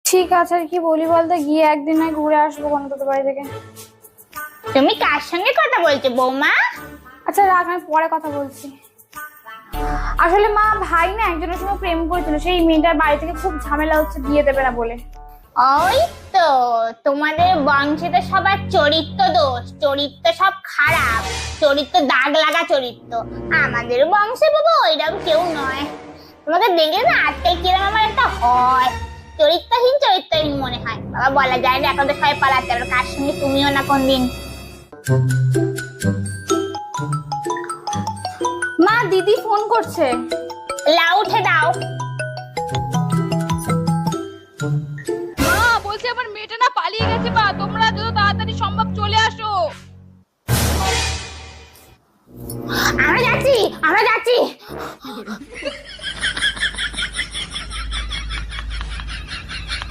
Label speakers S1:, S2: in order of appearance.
S1: ঠিক আছে, আর কি বলি বলতে, গিয়ে একদিন নয় ঘুরে আসবো কোনো তোদের বাড়ি থেকে।
S2: তুমি কার সঙ্গে কথা বলছো বৌমা?
S1: আচ্ছা রাখ, আমি পরে কথা বলছি। আসলে মা, ভাই না একজনের সঙ্গে প্রেম করেছিল, সেই মেয়েটার বাড়ি থেকে খুব ঝামেলা হচ্ছে, বিয়ে দেবে না বলে।
S2: ওই তো, তোমাদের বংশে তো সবার চরিত্র দোষ, চরিত্র সব খারাপ, চরিত্র দাগ লাগা চরিত্র। আমাদের বংশে বাবা ওইরকম কেউ নয়। তোমাকে দেখলে না আজকাল কিরকম আমার একটা হয়, চরিত্রহীন মনে হয়। বাবা বলা যায় না, এখন তো সবাই পালাচ্ছে, আর কার সঙ্গে তুমিও না কোনদিন।
S1: মা, দিদি ফোন করছে।
S2: লাউ উঠে দাও।
S3: মা বলছি আমার মেয়েটা না পালিয়ে গেছে, মা তোমরা যত তাড়াতাড়ি সম্ভব চলে আসো।
S2: আমরা যাচ্ছি।